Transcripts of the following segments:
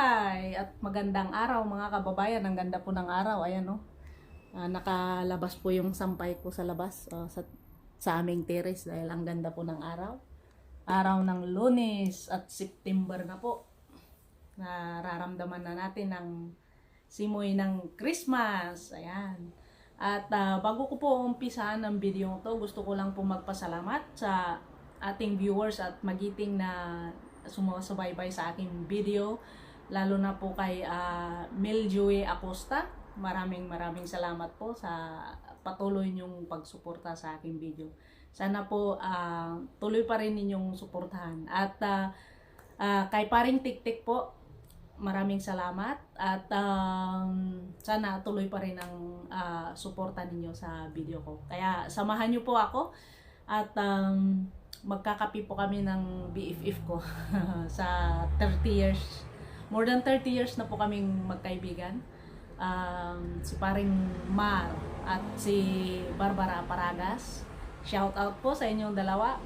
buhay at magandang araw mga kababayan. Ang ganda po ng araw. Ayan no. Nakalabas po yung sampay ko sa labas sa aming terrace dahil ang ganda po ng araw. Araw ng Lunes at September na po. Nararamdaman na natin ang simoy ng Christmas. Ayan. At bago ko po umpisahan ng video to, gusto ko lang po magpasalamat sa ating viewers at magiting na sumusubaybay sa aking video, lalo na po kay Miljoy Acosta. Maraming salamat po sa patuloy niyong pagsuporta sa aking video. Sana po tuloy pa rin ninyong suportahan. At kay paring Tiktik po, maraming salamat at sana tuloy pa rin ang suporta ninyo sa video ko. Kaya samahan niyo po ako at magkakapi po kami ng BFF ko sa 30 years. More than 30 years na po kaming magkaibigan. Si paring Mar at si Barbara Paragas. Shout out po sa inyong dalawa.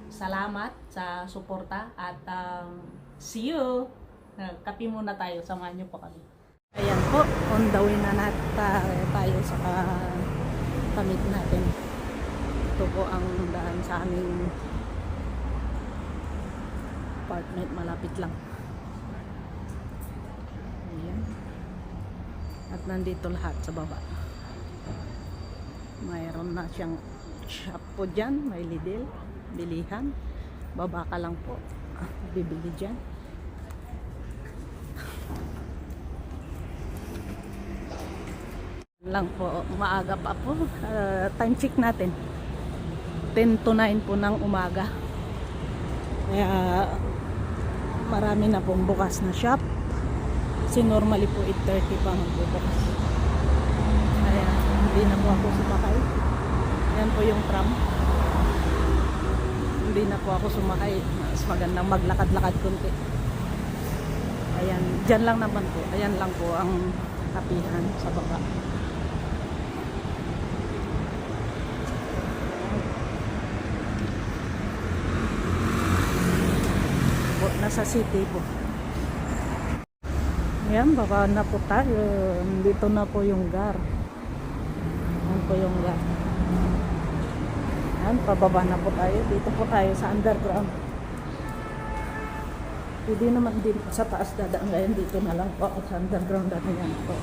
Salamat sa suporta at see you. Kapi muna tayo. Samahan niyo po kami. Ayan po, on the way na tayo sa kamit natin. Ito po ang daan sa aming apartment, malapit lang. Ayan. At nandito lahat sa baba. Mayroon na siyang shop po dyan, may Lidl, bilihan. Baba ka lang po, bibili dyan. Lang po, maaga pa po. Time check natin 10 to 9 po ng umaga, kaya marami na pong bukas na shop. Kasi normally po 8:30 pa magbubukas. Kaya hindi na po ako sumakay. Ayan po yung tram. Hindi na po ako sumakay. Mas magandang maglakad-lakad kunti. Ayan, dyan lang naman po. Ayan lang po ang kapihan sa baba. Nasa city po. Ayan, baba na po tayo. Dito na po yung GAR. Ayan po yung GAR. Ayan, pababa na po tayo. Dito po tayo sa underground. Hindi naman din po sa taas dadaan ngayon. Dito na lang po ako sa underground. Ayan po.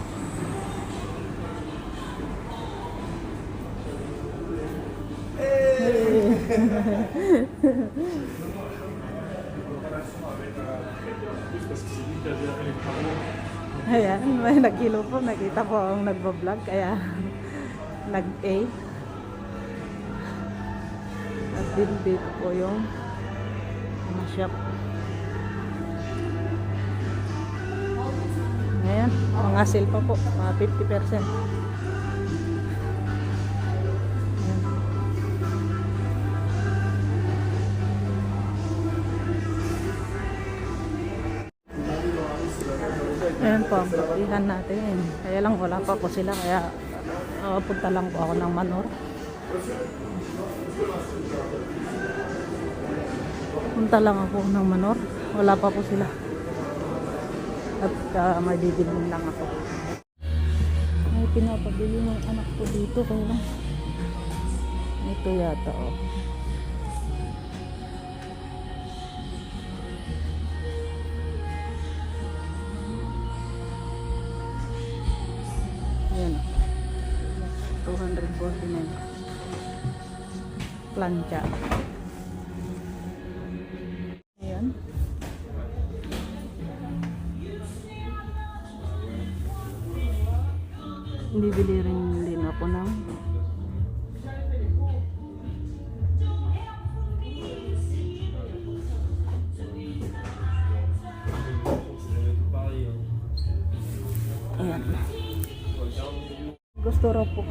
Ayan, may nag-ilo po. Nakita po ang nagbablog. Kaya nag-A. At din dito po yung mga shop. Ayan, mga sale pa po. Mga 50%. Ayan po ang papihan natin. Kaya lang wala pa po sila. Kaya punta lang po ako ng Manor. Punta lang ako ng Manor. Wala pa po sila. At may bibilin lang ako. May pinapabili ng anak ko dito. Kaya lang ito yata oh. Ayan, 249 plancha. Ayan, bibili rin din ako ng ayan. Gusto raw po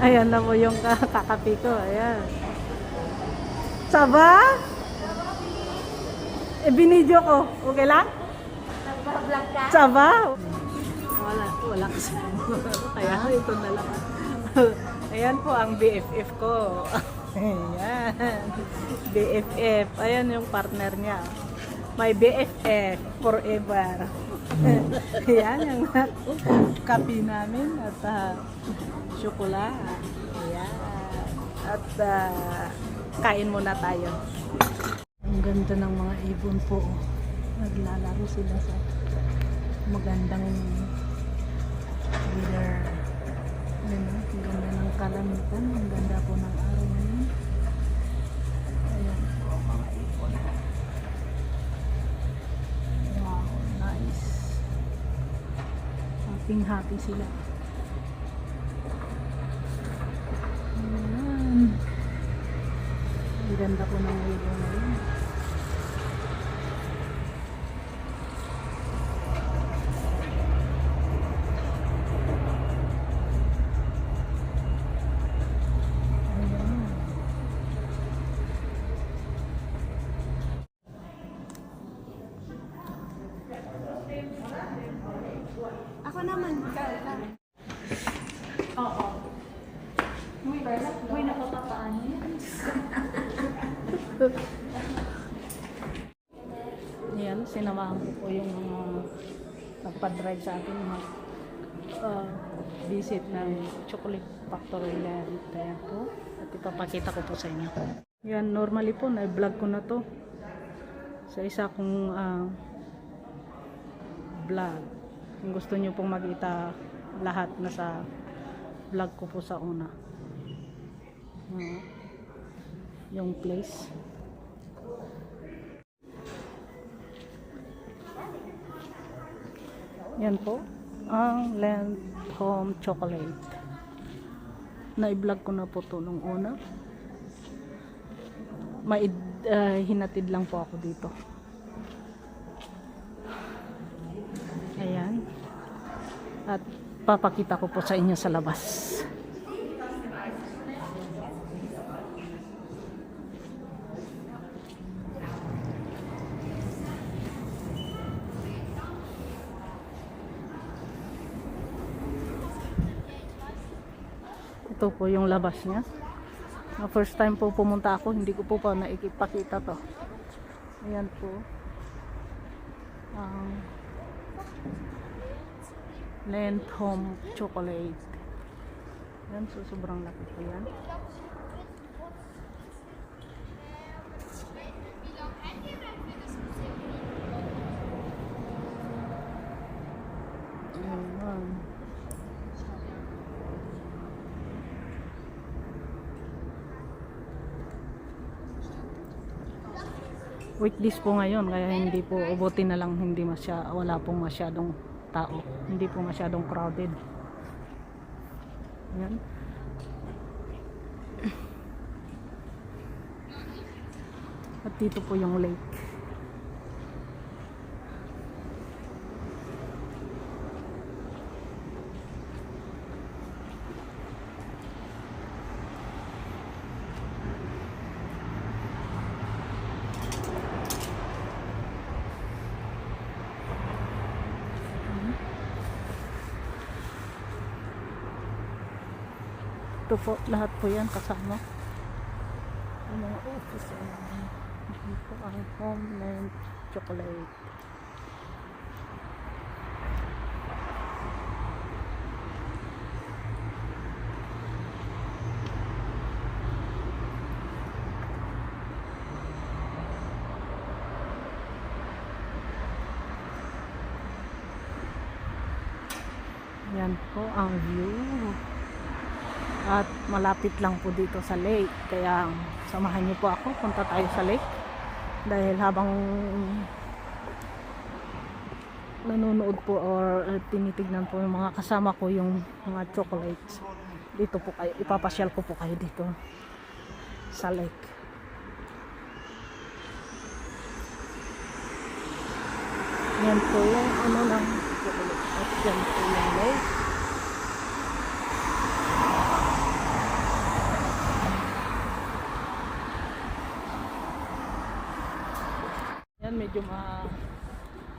Ayan na po yung kakapi ko. Ayan. Saba? Binidyo ko. Okay lang? Nagbablog ka? Saba? Wala kasi. Kaya ito na lang. Ayan po ang BFF ko. Ayan. BFF. Ayan yung partner niya. My BFF forever. Ayan yung kape namin at syokola. Ayan. At kain muna tayo. Ang ganda ng mga ibon po. Naglalaro sila sa magandang weather. Ayan, ang ganda ng kalamitan. Ang ganda po ng araw ngayon. Ayan po mga ibon. Wow, nice. Happy sila. Ayan. Ang ganda po ng ibon ngayon. Ako naman. Oo. Uy, napapapaano yan? Yan, sinamahan ko po yung mga nagpa-drive sa akin mga visit ng Chocolate Factory Land. Ayan po. At ipapakita ko po sa inyo. Yan, normally po, na-vlog ko na to sa isa kong vlog. Kung gusto nyo pong makita lahat na sa vlog ko po sa una. Yung place. Yan po ang Land Home Chocolate. Na-vlog ko na po to nung una. Hinatid lang po ako dito. Ayan. At papakita ko po sa inyo sa labas. Ito po yung labas niya. First time po pumunta ako, hindi ko po pa naipakita to. Ayan po. Land Home Chocolate. Yan, so sobrang laki po yan. Ayan. Weekdays po ngayon, kaya hindi po ubutin na lang, wala pong masyadong tao, hindi po masyadong crowded. Ayan. At dito po yung lake. Ito po, lahat po yan kasama. Ang mga office. Ito po ang Homeland Chocolate. Yan po ang view. At malapit lang po dito sa lake. Kaya samahan niyo po ako. Punta tayo sa lake. Dahil habang nanonood po or tinitignan po yung mga kasama ko yung mga chocolates. Dito po kayo. Ipapasyal ko po kayo dito sa lake. Yan po yung ano ng chocolate. At yan po yung lake. medyo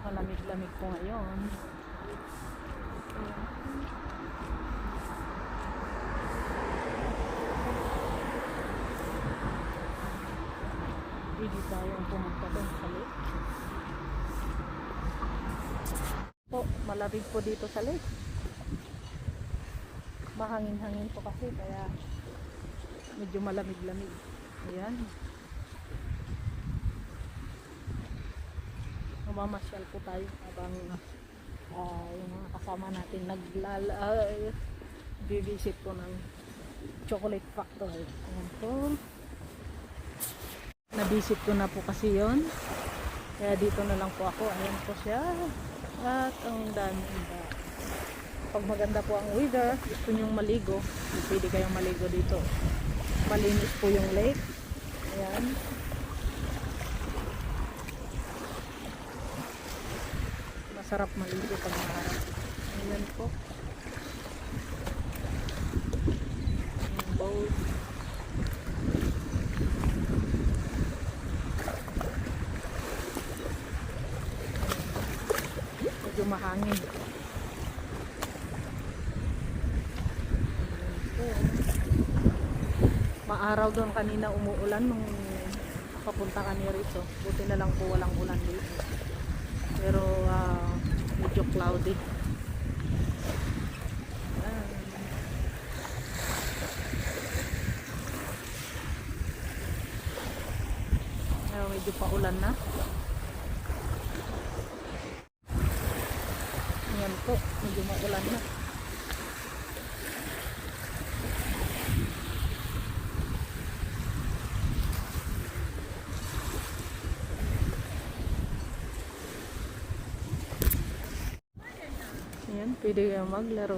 malamig-lamig po ngayon. Pwede tayong pumunta doon sa lake. Po, malamig po dito sa lake. Mahangin-hangin po kasi kaya medyo malamig-lamig. Ayan. Mamasyal po tayo habang yung mga kasama natin bibisit po ng chocolate factory. Ayan po. Nabisit ko na po kasi yon. Kaya dito na lang po ako. Ayan po siya. At ang daming pag maganda po ang weather, gusto nyong maligo, pwede kayong maligo dito. Malinis po yung lake. Ayan. Masarap maligo pag maharap. Ayan po. Yung boat. Medyo mahangin. Maaraw doon kanina, umuulan nung papunta kami rito. Buti na lang po walang ulan dito. Pero medyo cloudy. Medyo paulan na. Ayan po, medyo maulan na. Ayan, pwede kayo maglaro.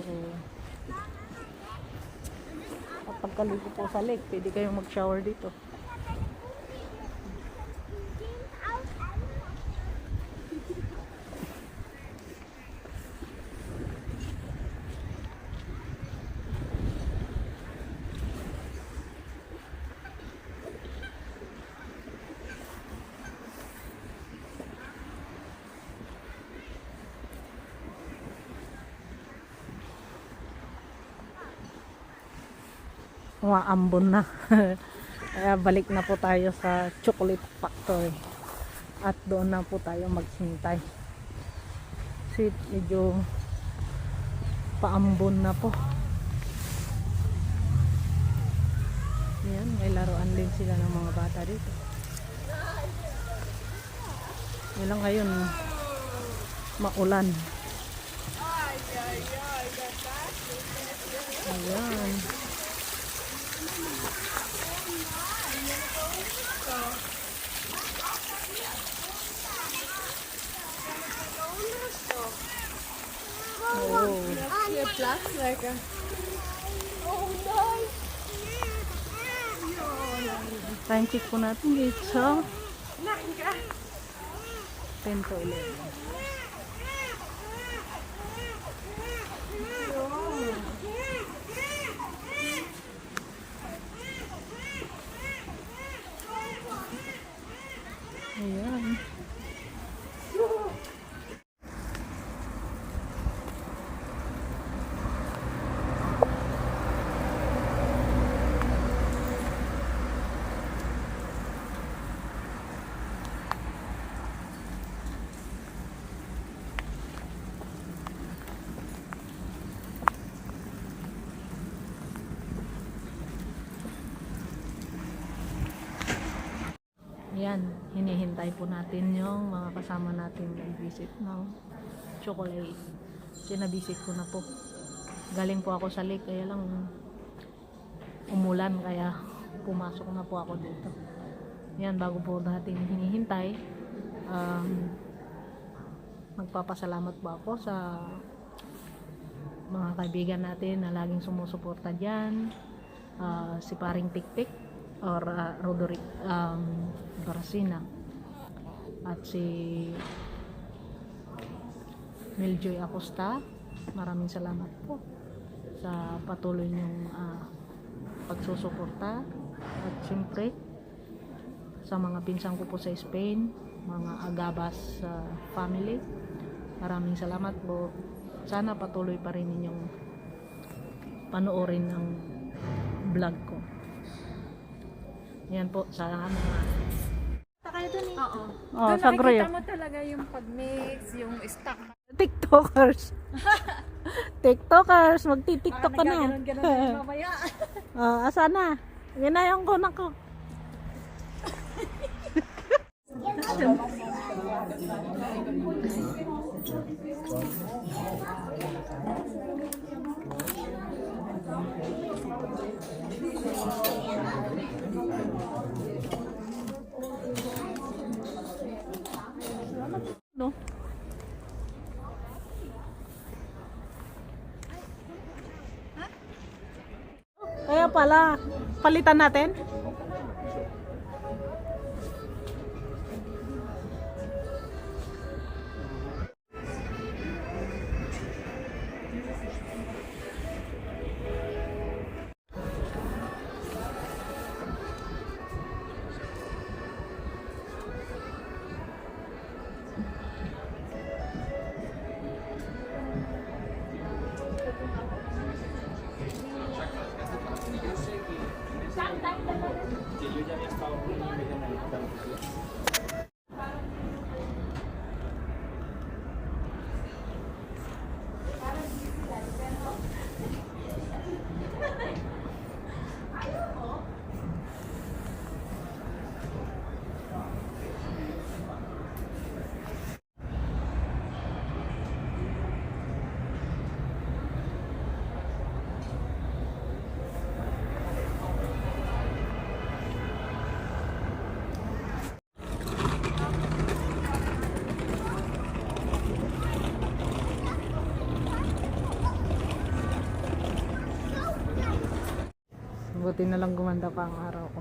Kapag kaligo po sa lake, pwede kayong mag-shower dito. Umaambon na. Kaya balik na po tayo sa chocolate factory. At doon na po tayo maghintay. Kasi medyo paambon na po. Ayan, may laruan din sila ng mga bata dito. Yan lang ngayon, maulan. Ayan. Oh. Your plus like a... Oh no! Time check po natin dito. 10 to 11. Ayan. Yan, hinihintay po natin yung mga kasama natin mag-visit ng chocolate. Sinabisit ko na po. Galing po ako sa lake, kaya lang umulan, kaya pumasok na po ako dito. Yan, bago po natin hinihintay, magpapasalamat po ako sa mga kaibigan natin na laging sumusuporta dyan. Si Paring Tiktik or Roderick Barasina at si Miljoy Acosta. Maraming salamat po sa patuloy niyong pagsusuporta, at siyempre sa mga pinsan ko po sa Spain, mga Agabas family. Maraming salamat po. Sana patuloy pa rin ninyong panoorin ng vlog ko. Yan po sa mga Takay doon eh. Oo. Oh, Doon sa nakikita grill. mo talaga yung pag-mix, yung stock. TikTokers. TikTokers, magti-TikTok ka na. Ganon mamaya. Asa na? Ginayang ko na ko. No? Kaya pala, palitan natin? Buti na lang gumanda pa ang araw ko.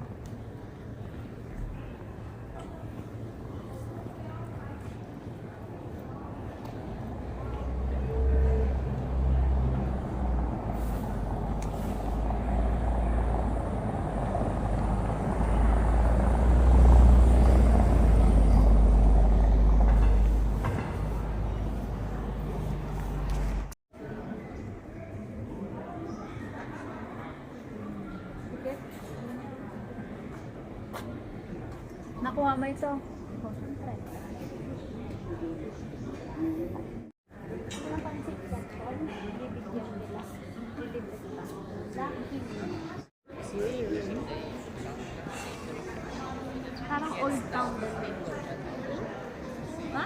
Nakuha mo ito. Parang old town din. Ha?